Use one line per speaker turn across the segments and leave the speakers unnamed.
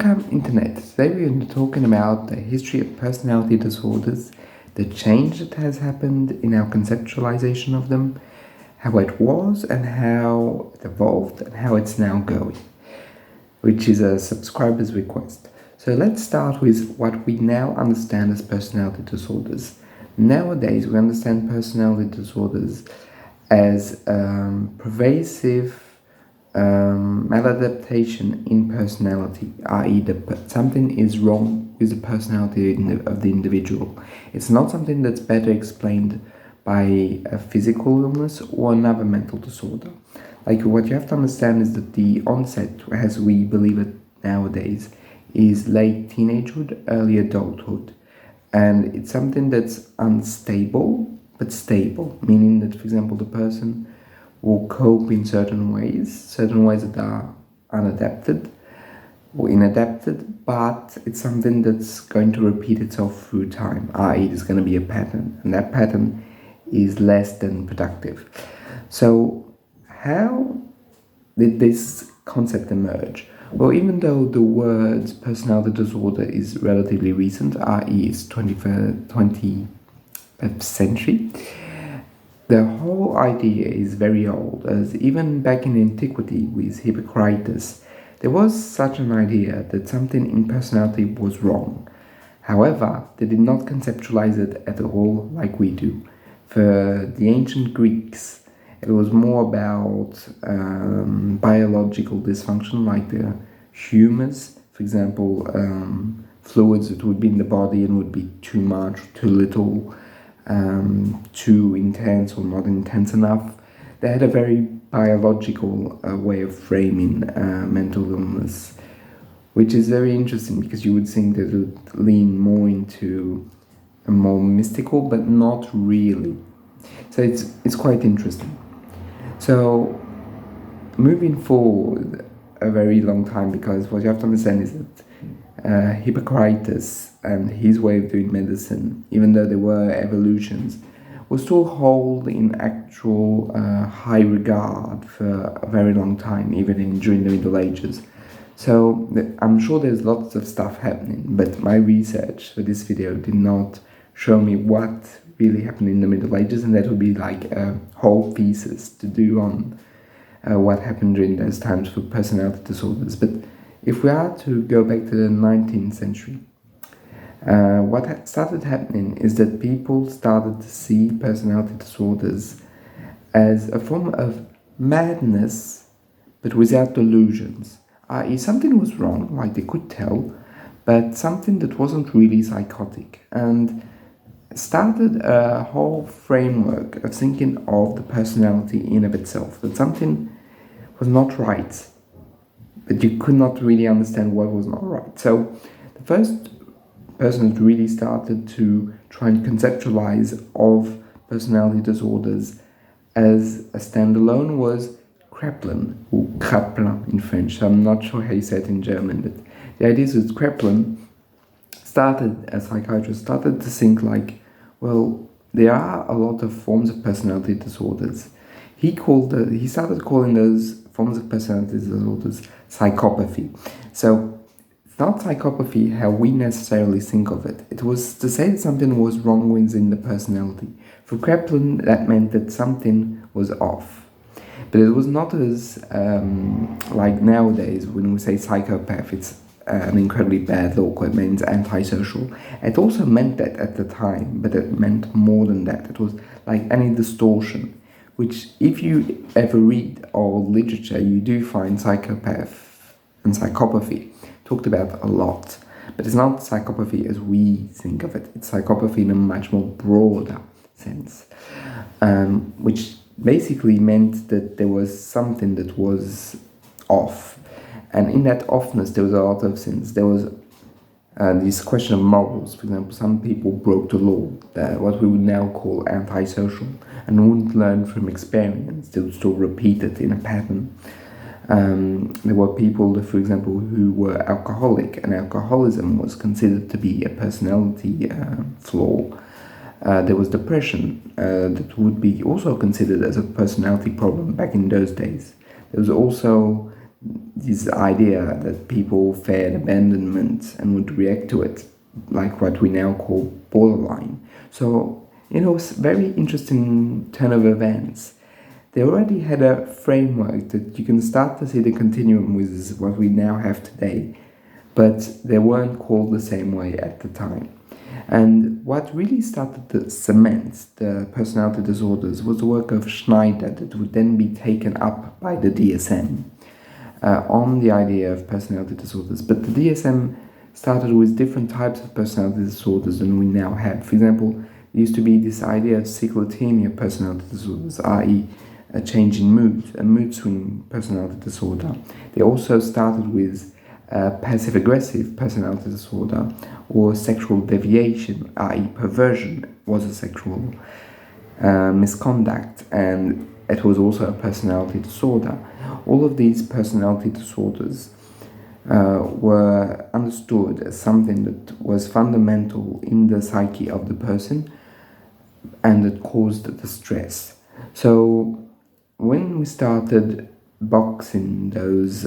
Welcome Internet. Today we are talking about the history of personality disorders, the change that has happened in our conceptualization of them, how it was and how it evolved and how it's now going, which is a subscriber's request. So let's start with what we now understand as personality disorders. Nowadays we understand personality disorders as pervasive maladaptation in personality, i.e. something is wrong with the personality of the individual. It's not something that's better explained by a physical illness or another mental disorder. Like, what you have to understand is that the onset, as we believe it nowadays, is late teenagehood, early adulthood. And it's something that's unstable but stable, meaning that, for example, the person will cope in certain ways that are unadapted or inadapted, but it's something that's going to repeat itself through time, i.e. there's going to be a pattern, and that pattern is less than productive. So how did this concept emerge? Well, even though the word personality disorder is relatively recent, i.e. it's 20th century, the whole idea is very old, as even back in antiquity with Hippocrates, there was such an idea that something in personality was wrong. However, they did not conceptualize it at all like we do. For the ancient Greeks, it was more about biological dysfunction, like the humors, for example, fluids that would be in the body and would be too much, too little, too intense or not intense enough. They had a very biological way of framing mental illness, which is very interesting because you would think that it would lean more into a more mystical, but not really. So it's quite interesting. So moving forward a very long time, because what you have to understand is that Hippocrates and his way of doing medicine, even though there were evolutions, was still held in actual high regard for a very long time, even during the Middle Ages. So I'm sure there's lots of stuff happening, but my research for this video did not show me what really happened in the Middle Ages, and that would be like a whole thesis to do on what happened during those times for personality disorders. But if we are to go back to the 19th century, what started happening is that people started to see personality disorders as a form of madness, but without delusions. I.e. something was wrong, like they could tell, but something that wasn't really psychotic, and started a whole framework of thinking of the personality in of itself, that something was not right, but you could not really understand what was not right. So the first person that really started to try and conceptualize of personality disorders as a standalone was Kraepelin, or Kraepelin in French. So I'm not sure how you say it in German, but the idea is that Kraepelin started, as psychiatrist, started to think like, well, there are a lot of forms of personality disorders. He started calling those forms of personality disorders psychopathy. So it's not psychopathy how we necessarily think of it. It was to say that something was wrong within the personality. For Kraepelin, that meant that something was off. But it was not as like nowadays when we say psychopath, it's an incredibly bad look. It means antisocial. It also meant that at the time, but it meant more than that. It was like any distortion, which if you ever read old literature, you do find psychopath and psychopathy talked about a lot. But it's not psychopathy as we think of it. It's psychopathy in a much more broader sense, which basically meant that there was something that was off. And in that offness, there was a lot of things. There was this question of morals. For example, some people broke the law, what we would now call antisocial, and wouldn't learn from experience. They would still repeat it in a pattern. There were people, for example, who were alcoholic, and alcoholism was considered to be a personality flaw. There was depression that would be also considered as a personality problem back in those days. There was also this idea that people feared abandonment and would react to it, like what we now call borderline. So, it's a very interesting turn of events. They already had a framework that you can start to see the continuum with what we now have today, but they weren't called the same way at the time. And what really started to cement the personality disorders was the work of Schneider that would then be taken up by the DSM on the idea of personality disorders. But the DSM started with different types of personality disorders than we now have. For example, there used to be this idea of cyclothymia personality disorders, i.e., a change in mood, a mood swing personality disorder. They also started with passive-aggressive personality disorder or sexual deviation, i.e. perversion was a sexual misconduct, and it was also a personality disorder. All of these personality disorders were understood as something that was fundamental in the psyche of the person and that caused the stress. So when we started boxing those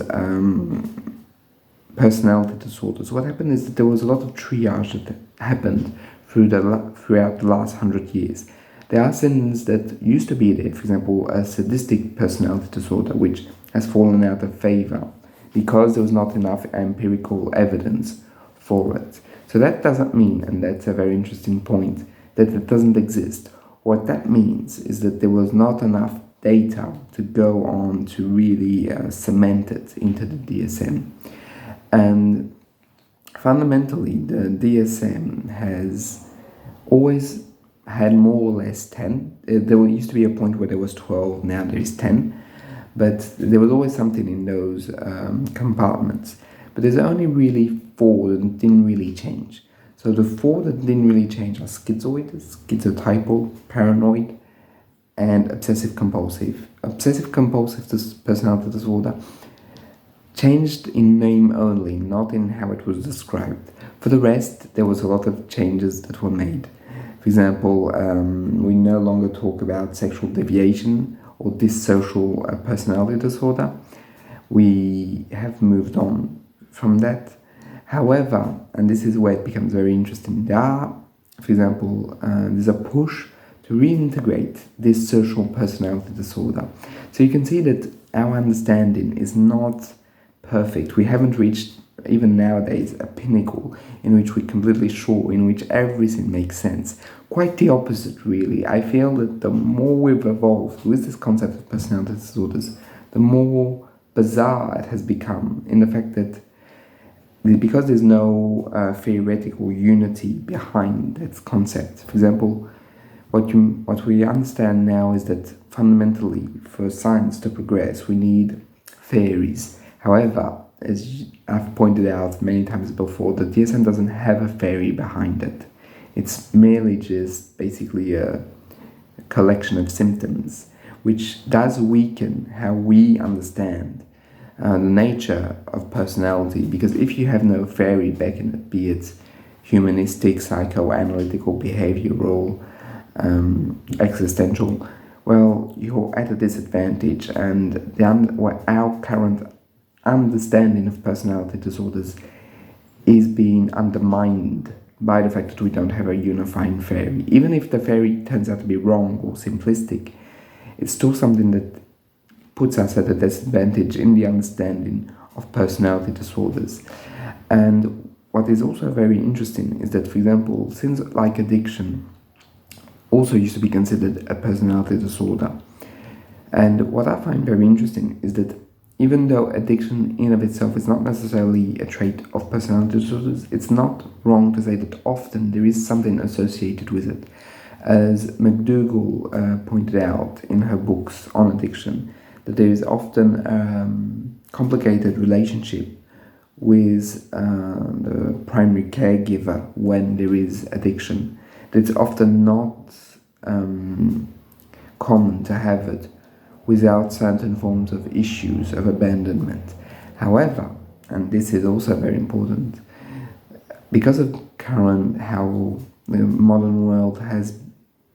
personality disorders, what happened is that there was a lot of triage that happened throughout the last 100 years. There are things that used to be there, for example, a sadistic personality disorder, which has fallen out of favor because there was not enough empirical evidence for it. So that doesn't mean, and that's a very interesting point, that it doesn't exist. What that means is that there was not enough data to go on to really cement it into the DSM. And fundamentally, the DSM has always had more or less 10. There used to be a point where there was 12, now there is 10. But there was always something in those compartments. But there's only really 4 that didn't really change. So the 4 that didn't really change are schizoid, schizotypal, paranoid, and obsessive-compulsive. Obsessive-compulsive personality disorder changed in name only, not in how it was described. For the rest, there was a lot of changes that were made. For example, we no longer talk about sexual deviation or dissocial personality disorder. We have moved on from that. However, and this is where it becomes very interesting, there are, for example, there's a push to reintegrate this social personality disorder. So you can see that our understanding is not perfect. We haven't reached, even nowadays, a pinnacle in which we're completely sure, in which everything makes sense. Quite the opposite, really. I feel that the more we've evolved with this concept of personality disorders, the more bizarre it has become in the fact that because there's no theoretical unity behind its concept. For example, what we understand now is that fundamentally, for science to progress, we need theories. However, as I've pointed out many times before, the DSM doesn't have a theory behind it. It's merely just basically a collection of symptoms, which does weaken how we understand the nature of personality, because if you have no theory back in it, be it humanistic, psychoanalytical, behavioral, existential, well, you're at a disadvantage, and our current understanding of personality disorders is being undermined by the fact that we don't have a unifying theory. Even if the theory turns out to be wrong or simplistic, it's still something that puts us at a disadvantage in the understanding of personality disorders. And what is also very interesting is that, for example, things like addiction also used to be considered a personality disorder. And what I find very interesting is that even though addiction in of itself is not necessarily a trait of personality disorders, it's not wrong to say that often there is something associated with it. As McDougall pointed out in her books on addiction, that there is often complicated relationship with the primary caregiver when there is addiction. It's often not common to have it without certain forms of issues of abandonment. However, and this is also very important, because of current how the modern world has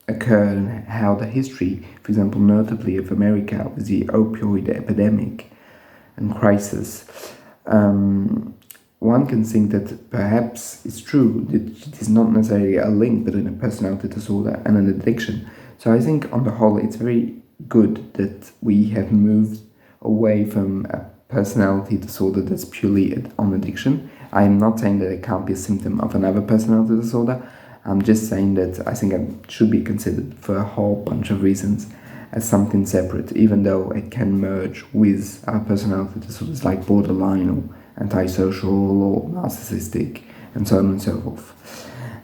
occurred and how the history, for example, notably of America with the opioid epidemic, and crisis, one can think that perhaps it's true that it is not necessarily a link between a personality disorder and an addiction. So I think on the whole it's very good that we have moved away from a personality disorder that's purely on addiction. I'm not saying that it can't be a symptom of another personality disorder. I'm just saying that I think it should be considered for a whole bunch of reasons as something separate, even though it can merge with our personality disorders like borderline or antisocial or narcissistic and so on and so forth.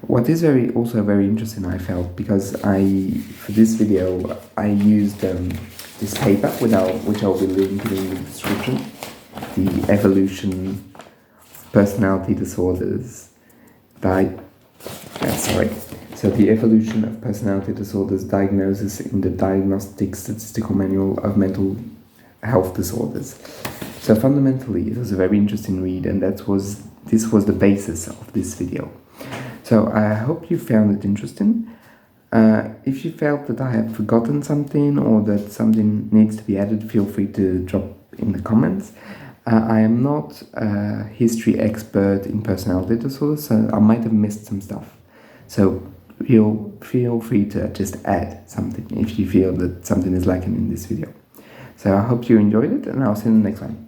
What is also very interesting, I felt, because for this video I used this paper which I'll be linking in the description, the Evolution of Personality Disorders So the Evolution of Personality Disorders Diagnosis in the Diagnostic Statistical Manual of Mental Health Disorders. So fundamentally, it was a very interesting read, and this was the basis of this video. So I hope you found it interesting. If you felt that I have forgotten something or that something needs to be added, feel free to drop in the comments. I am not a history expert in personality disorders, so I might have missed some stuff. So feel free to just add something if you feel that something is lacking in this video. So I hope you enjoyed it, and I'll see you in the next one.